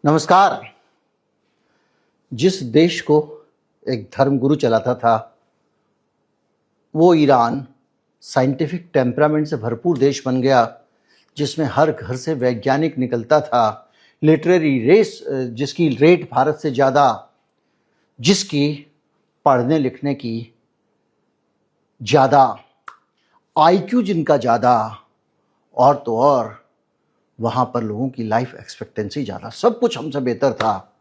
नमस्कार। जिस देश को एक धर्मगुरु चलाता था वो ईरान साइंटिफिक टेम्परामेंट से भरपूर देश बन गया, जिसमें हर घर से वैज्ञानिक निकलता था। लिटरेरी रेस जिसकी रेट भारत से ज़्यादा, जिसकी पढ़ने लिखने की ज़्यादा, आईक्यू जिनका ज़्यादा, और तो और वहाँ पर लोगों की लाइफ एक्सपेक्टेंसी ज़्यादा, सब कुछ हमसे बेहतर था।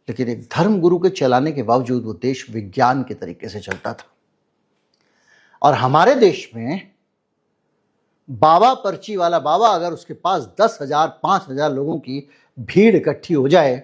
लेकिन एक धर्म गुरु के चलाने के बावजूद वो देश विज्ञान के तरीके से चलता था। और हमारे देश में बाबा पर्ची वाला बाबा, अगर उसके पास 10,000 5,000 लोगों की भीड़ इकट्ठी हो जाए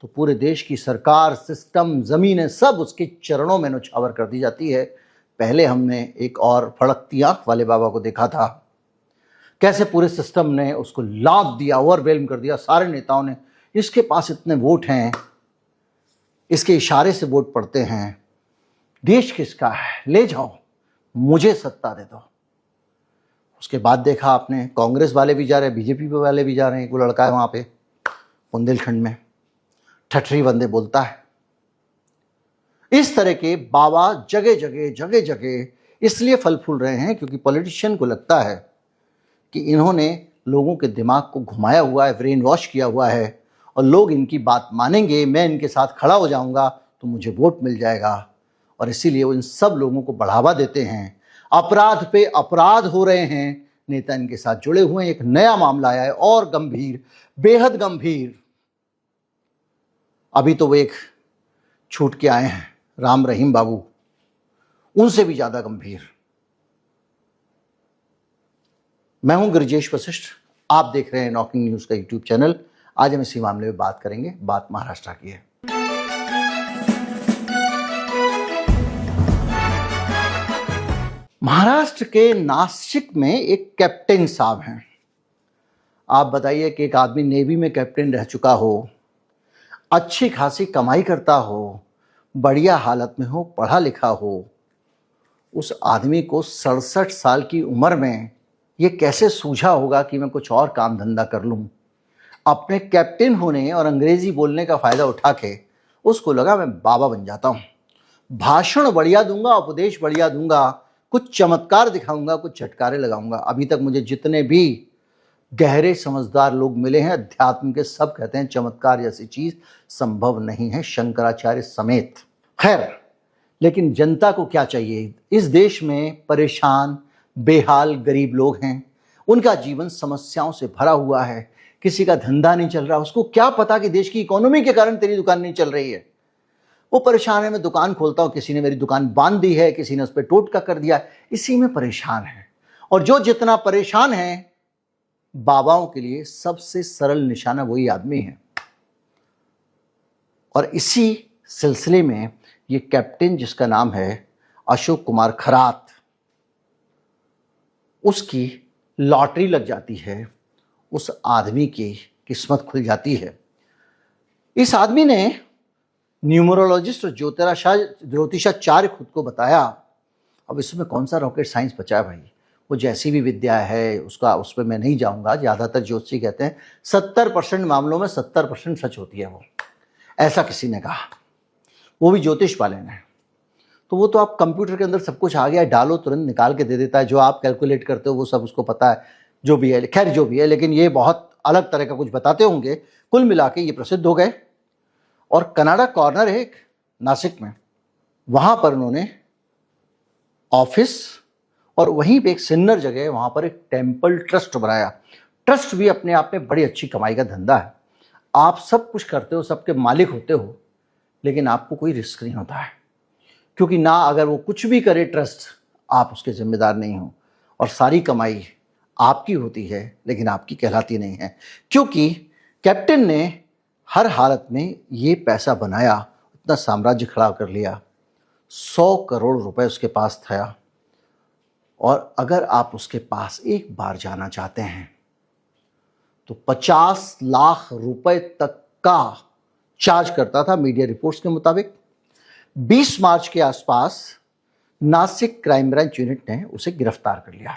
तो पूरे देश की सरकार, सिस्टम, ज़मीनें सब उसके चरणों में न्यौछावर कर दी जाती है। पहले हमने एक और फड़कती आंख वाले बाबा को देखा था, कैसे पूरे सिस्टम ने उसको लाद दिया, ओवरवेल्म कर दिया। सारे नेताओं ने, इसके पास इतने वोट हैं, इसके इशारे से वोट पड़ते हैं, देश किसका है, ले जाओ, मुझे सत्ता दे दो। उसके बाद देखा आपने कांग्रेस वाले भी जा रहे हैं, बीजेपी वाले भी जा रहे हैं। एक वो लड़का है वहाँ पे बुंदेलखंड में, ठठरी बंदे बोलता है। इस तरह के बाबा जगह जगह इसलिए फल फूल रहे हैं क्योंकि पॉलिटिशियन को लगता है कि इन्होंने लोगों के दिमाग को घुमाया हुआ है, ब्रेन वॉश किया हुआ है, और लोग इनकी बात मानेंगे, मैं इनके साथ खड़ा हो जाऊंगा तो मुझे वोट मिल जाएगा। और इसीलिए वो इन सब लोगों को बढ़ावा देते हैं। अपराध पे अपराध हो रहे हैं, नेता इनके साथ जुड़े हुए हैं। एक नया मामला आया है और गंभीर, बेहद गंभीर। अभी तो वो एक छूट के आए हैं, राम रहीम बाबू, उनसे भी ज्यादा गंभीर। मैं हूं गिरिजेश वशिष्ठ, आप देख रहे हैं नॉकिंग न्यूज का यूट्यूब चैनल। आज हम इसी मामले में बात करेंगे। बात महाराष्ट्र की है। महाराष्ट्र के नासिक में एक कैप्टन साहब हैं। आप बताइए कि एक आदमी नेवी में कैप्टन रह चुका हो, अच्छी खासी कमाई करता हो, बढ़िया हालत में हो, पढ़ा लिखा हो, उस आदमी को 67 साल की उम्र में ये कैसे सूझा होगा कि मैं कुछ और काम धंधा कर लूं। अपने कैप्टन होने और अंग्रेजी बोलने का फायदा उठा के उसको लगा मैं बाबा बन जाता हूं, भाषण बढ़िया दूंगा, उपदेश बढ़िया दूंगा, कुछ चमत्कार दिखाऊंगा, कुछ झटकारे लगाऊंगा। अभी तक मुझे जितने भी गहरे समझदार लोग मिले हैं अध्यात्म के, सब कहते हैं चमत्कार जैसी चीज संभव नहीं है, शंकराचार्य समेत। खैर, लेकिन जनता को क्या चाहिए? इस देश में परेशान बेहाल गरीब लोग हैं, उनका जीवन समस्याओं से भरा हुआ है। किसी का धंधा नहीं चल रहा, उसको क्या पता कि देश की इकोनॉमी के कारण तेरी दुकान नहीं चल रही है। वो परेशान है, मैं दुकान खोलता हूं, किसी ने मेरी दुकान बांध दी है, किसी ने उस पर टोटका कर दिया, इसी में परेशान है। और जो जितना परेशान है, बाबाओं के लिए सबसे सरल निशाना वही आदमी है। और इसी सिलसिले में ये कैप्टन, जिसका नाम है अशोक कुमार खरात, उसकी लॉटरी लग जाती है, उस आदमी की किस्मत खुल जाती है। इस आदमी ने न्यूमरोलॉजिस्ट और ज्योतिषाचार्य खुद को बताया। अब इसमें कौन सा रॉकेट साइंस बचा है भाई? वो जैसी भी विद्या है उसका, उस पर मैं नहीं जाऊंगा। ज़्यादातर ज्योतिषी कहते हैं 70% मामलों में 70% सच होती है वो, ऐसा किसी ने कहा, वो भी ज्योतिष वाले ने। तो वो तो आप कंप्यूटर के अंदर सब कुछ आ गया है, डालो तुरंत निकाल के दे देता है, जो आप कैलकुलेट करते हो वो सब उसको पता है, जो भी है। खैर जो भी है, लेकिन ये बहुत अलग तरह का कुछ बताते होंगे। कुल मिला के ये प्रसिद्ध हो गए। और कनाडा कॉर्नर है एक नासिक में, वहां पर उन्होंने ऑफिस, और वहीं पे एक सिन्नर जगह है, वहां पर एक टेम्पल ट्रस्ट बनाया। ट्रस्ट भी अपने आप में बड़ी अच्छी कमाई का धंधा है। आप सब कुछ करते हो, सबके मालिक होते हो, लेकिन आपको कोई रिस्क नहीं होता है, क्योंकि ना अगर वो कुछ भी करे ट्रस्ट, आप उसके जिम्मेदार नहीं हो, और सारी कमाई आपकी होती है लेकिन आपकी कहलाती नहीं है। क्योंकि कैप्टन ने हर हालत में ये पैसा बनाया, इतना साम्राज्य खड़ा कर लिया, 100 करोड़ रुपए उसके पास था। और अगर आप उसके पास एक बार जाना चाहते हैं तो 50 लाख रुपए तक का चार्ज करता था, मीडिया रिपोर्ट्स के मुताबिक। 20 मार्च के आसपास नासिक क्राइम ब्रांच यूनिट ने उसे गिरफ्तार कर लिया।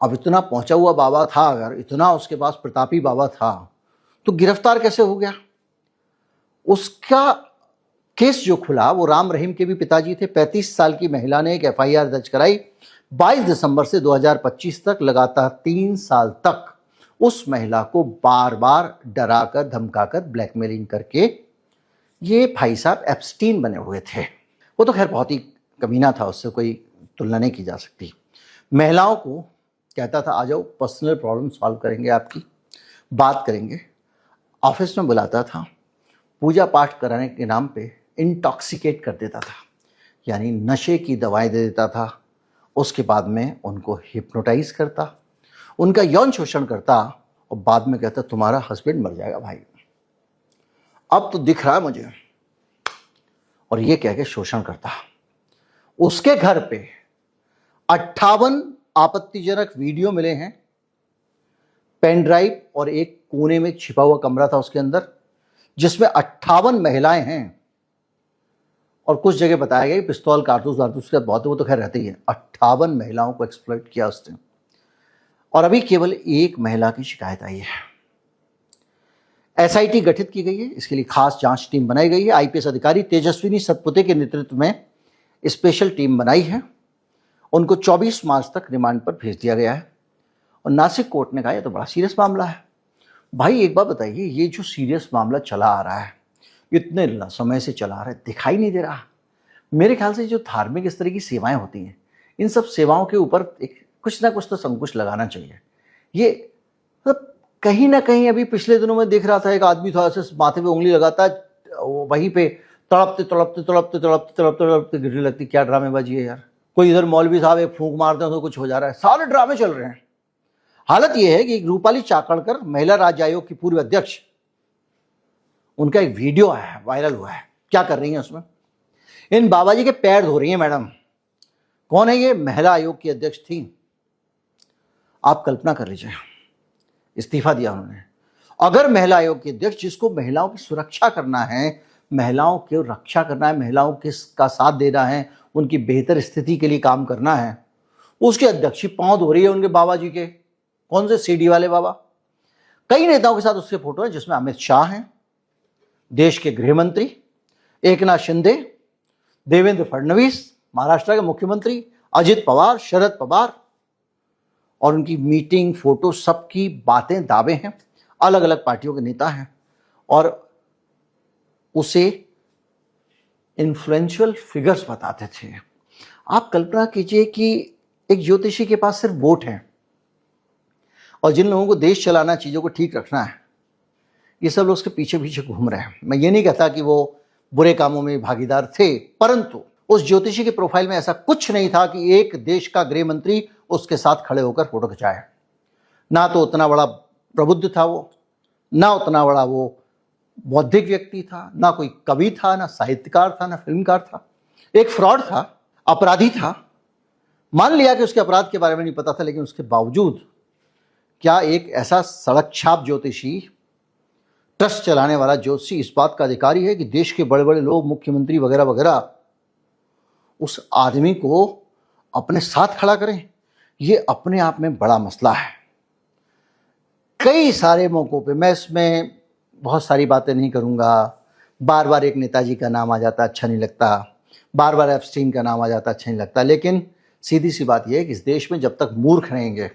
अब इतना पहुंचा हुआ बाबा था, अगर इतना उसके पास प्रतापी बाबा था, तो गिरफ्तार कैसे हो गया? उसका केस जो खुला वो राम रहीम के भी पिताजी थे। 35 साल की महिला ने एक एफआईआर दर्ज कराई। 22 दिसंबर से 2025 तक लगातार 3 साल तक उस महिला को बार बार डराकर धमकाकर ब्लैकमेलिंग करके ये भाई साहब एप्स्टीन बने हुए थे। वो तो खैर बहुत ही कमीना था, उससे कोई तुलना नहीं की जा सकती। महिलाओं को कहता था आ जाओ, पर्सनल प्रॉब्लम सॉल्व करेंगे, आपकी बात करेंगे। ऑफिस में बुलाता था, पूजा पाठ कराने के नाम पे इंटॉक्सिकेट कर देता था, यानी नशे की दवाएं दे देता था। उसके बाद में उनको हिप्नोटाइज करता, उनका यौन शोषण करता और बाद में कहता तुम्हारा हस्बैंड मर जाएगा भाई, अब तो दिख रहा है मुझे, और ये कह के शोषण करता। उसके घर पे 58 आपत्तिजनक वीडियो मिले हैं, पेन ड्राइव और एक कोने में छिपा हुआ कमरा था उसके अंदर, जिसमें 58 महिलाएं हैं। और कुछ जगह बताया गया पिस्तौल कारतूस के बहुत, वो तो खैर रहते ही है। 58 महिलाओं को एक्सप्लॉइट किया उसने, और अभी केवल एक महिला की शिकायत आई है। एसआईटी गठित की गई है, इसके लिए खास जांच टीम बनाई गई है। आईपीएस अधिकारी तेजस्विनी सतपुते के नेतृत्व में स्पेशल टीम बनाई है। उनको 24 मार्च तक रिमांड पर भेज दिया गया है। और नासिक कोर्ट ने कहा यह तो बड़ा सीरियस मामला है। भाई एक बात बताइए, ये जो सीरियस मामला चला आ रहा है, इतने समय से चला आ रहा है, दिखाई नहीं दे रहा? मेरे ख्याल से जो धार्मिक इस तरह की सेवाएं होती हैं, इन सब सेवाओं के ऊपर एक कुछ ना कुछ तो संकुश लगाना चाहिए। ये मतलब कहीं ना कहीं, अभी पिछले दिनों में देख रहा था एक आदमी था ऐसे माथे पे उंगली लगाता है, वहीं पे तड़पते तड़पते तड़पते तड़पते तड़पते तड़पते गिरने लगती। क्या ड्रामेबाजी है यार। कोई इधर मौलवी साहब एक फूंक मारते हैं तो कुछ हो जा रहा है, सारे ड्रामे चल रहे हैं। हालत यह है कि रूपाली चाकणकर, महिला राज्य आयोग की पूर्व अध्यक्ष, उनका एक वीडियो आया है, वायरल हुआ है। क्या कर रही हैं उसमें? इन बाबा जी के पैर धो रही हैं मैडम। कौन है ये? महिला आयोग की अध्यक्ष थी। आप कल्पना कर लीजिए, इस्तीफा दिया उन्होंने। अगर महिला आयोग की अध्यक्ष, जिसको महिलाओं की सुरक्षा करना है, महिलाओं की रक्षा करना है, महिलाओं के का साथ देना है, उनकी बेहतर स्थिति के लिए काम करना है, उसके अध्यक्ष पांव धो रही है उनके बाबा जी के। कौन से सीडी वाले बाबा? कई नेताओं के साथ उसके फोटो है, जिसमें अमित शाह हैं, देश के गृह मंत्री एकनाथ शिंदे, देवेंद्र फडणवीस महाराष्ट्र के मुख्यमंत्री, अजित पवार, शरद पवार, और उनकी मीटिंग फोटो, सबकी बातें दावे हैं। अलग अलग पार्टियों के नेता हैं और उसे इन्फ्लुएंशियल फिगर्स बताते थे। आप कल्पना कीजिए कि एक ज्योतिषी के पास सिर्फ वोट है, और जिन लोगों को देश चलाना, चीज़ों को ठीक रखना है, ये सब लोग उसके पीछे पीछे घूम रहे हैं। मैं ये नहीं कहता कि वो बुरे कामों में भागीदार थे, परंतु उस ज्योतिषी के प्रोफाइल में ऐसा कुछ नहीं था कि एक देश का गृह मंत्री उसके साथ खड़े होकर फोटो खिंचाए। ना तो उतना बड़ा प्रबुद्ध था वो, ना उतना बड़ा वो बौद्धिक व्यक्ति था, ना कोई कवि था, ना साहित्यकार था, ना फिल्मकार था। एक फ्रॉड था, अपराधी था। मान लिया कि उसके अपराध के बारे में नहीं पता था, लेकिन उसके बावजूद क्या एक ऐसा सड़क छाप ज्योतिषी, ट्रस्ट चलाने वाला ज्योतिषी इस बात का अधिकारी है कि देश के बड़े बड़े लोग, मुख्यमंत्री वगैरह वगैरह, उस आदमी को अपने साथ खड़ा करें? ये अपने आप में बड़ा मसला है। कई सारे मौकों पे, मैं इसमें बहुत सारी बातें नहीं करूंगा। बार बार एक नेताजी का नाम आ जाता, अच्छा नहीं लगता। बार बार एप्स्टीन का नाम आ जाता, अच्छा नहीं लगता। लेकिन सीधी सी बात यह है कि इस देश में जब तक मूर्ख रहेंगे,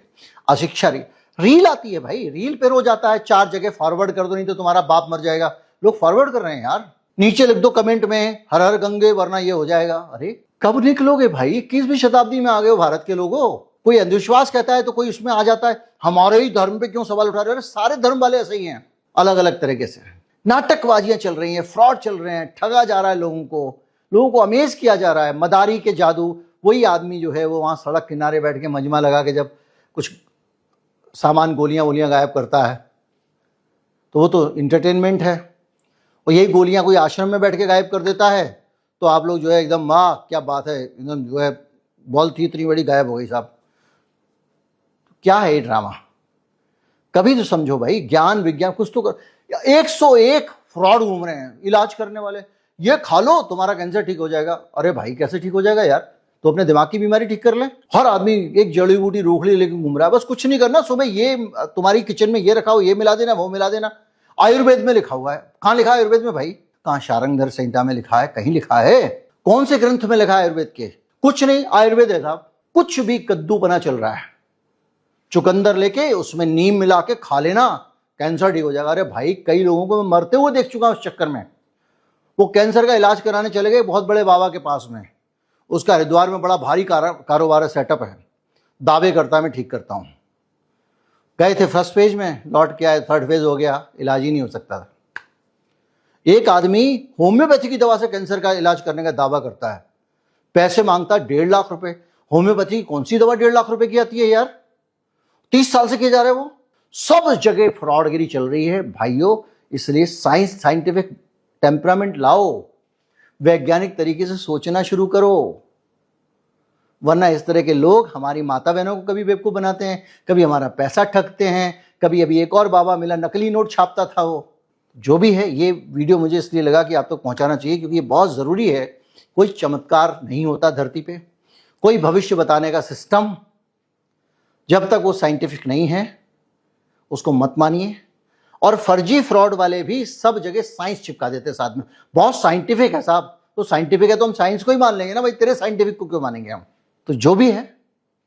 अशिक्षा, रील आती है भाई, रील पे रोज आता है 4 जगह फॉरवर्ड कर दो नहीं तो तुम्हारा बाप मर जाएगा। लोग फॉरवर्ड कर रहे हैं यार। नीचे लिख दो कमेंट में हर हर गंगे वरना ये हो जाएगा। अरे कब निकलोगे भाई? 21वीं शताब्दी में आ गए हो भारत के लोगों। कोई अंधविश्वास कहता है तो कोई उसमें आ जाता है, हमारे ही धर्म पे क्यों सवाल उठा रहे हो? सारे धर्म वाले ऐसे ही हैं, अलग अलग तरीके से। नाटकबाजियां चल रही हैं, फ्रॉड चल रहे हैं, ठगा जा रहा है लोगों को अमेज किया जा रहा है। मदारी के जादू, वही आदमी जो है वो वहां सड़क किनारे बैठ के मजमा लगा के जब कुछ सामान, गोलियां वोलियां गायब करता है, तो वो तो इंटरटेनमेंट है। और यही गोलियां कोई आश्रम में बैठ के गायब कर देता है तो आप लोग जो है एकदम वाह क्या बात है, एकदम जो है बॉल थी इतनी बड़ी गायब हो गई साहब। क्या है ये ड्रामा? कभी तो समझो भाई, ज्ञान विज्ञान कुछ तो कर। 101 फ्रॉड घूम रहे हैं इलाज करने वाले। ये खा लो तुम्हारा कैंसर ठीक हो जाएगा। अरे भाई कैसे ठीक हो जाएगा यार? तो अपने दिमाग की बीमारी ठीक कर ले। हर आदमी एक जड़ी बूटी रोकड़ी लेके घूम रहा है, बस कुछ नहीं करना। सुबह ये तुम्हारी किचन में ये रखा हो, ये मिला देना, वो मिला देना। आयुर्वेद में लिखा हुआ है। कहाँ लिखा है आयुर्वेद में भाई? कहाँ शारंगधर संहिता में लिखा है? कहीं लिखा है? कौन से ग्रंथ में लिखा है आयुर्वेद के? कुछ नहीं। आयुर्वेद है साहब, कुछ भी कद्दू बना चल रहा है। चुकंदर लेके उसमें नीम मिला के खा लेना, कैंसर ठीक हो जाएगा। अरे भाई, कई लोगों को मैं मरते हुए देख चुका हूं उस चक्कर में। वो कैंसर का इलाज कराने चले गए बहुत बड़े बाबा के पास में, उसका हरिद्वार में बड़ा भारी कारोबार सेटअप है, दावे करता मैं ठीक करता हूं। गए थे फर्स्ट फेज में, लौट के आए, थर्ड फेज हो गया, इलाज ही नहीं हो सकता था। एक आदमी होम्योपैथी की दवा से कैंसर का इलाज करने का दावा करता है, पैसे मांगता 1.5 लाख रुपए। होम्योपैथी कौन सी दवा 1.5 लाख रुपए की आती है यार? 30 साल से किए जा रहे हैं वो। सब जगह फ्रॉडगिरी चल रही है भाइयों। इसलिए साइंटिफिक टेम्परामेंट लाओ, वैज्ञानिक तरीके से सोचना शुरू करो, वरना इस तरह के लोग हमारी माता बहनों को कभी बेवकूफ बनाते हैं, कभी हमारा पैसा ठगते हैं, कभी अभी एक और बाबा मिला नकली नोट छापता था वो। जो भी है, ये वीडियो मुझे इसलिए लगा कि आप तक पहुंचाना चाहिए, क्योंकि ये बहुत ज़रूरी है। कोई चमत्कार नहीं होता धरती पे, कोई भविष्य बताने का सिस्टम जब तक वो साइंटिफिक नहीं है उसको मत मानिए। और फर्जी फ्रॉड वाले भी सब जगह साइंस चिपका देते हैं साथ में, बहुत साइंटिफिक है साहब। तो साइंटिफिक है तो हम साइंस को ही मान लेंगे ना भाई, तेरे साइंटिफिक को क्यों मानेंगे हम? तो जो भी है,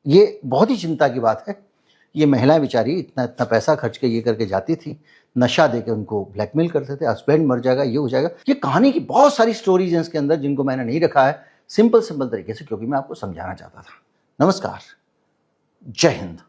ये बहुत ही चिंता की बात है। ये महिलाएं बेचारी इतना इतना पैसा खर्च के ये करके जाती थी, नशा देके उनको ब्लैकमेल करते थे, हस्बैंड मर जाएगा, ये हो जाएगा। ये कहानी की बहुत सारी स्टोरीज हैं इसके अंदर जिनको मैंने नहीं रखा है सिंपल तरीके से, क्योंकि मैं आपको समझाना चाहता था। नमस्कार, जय हिंद।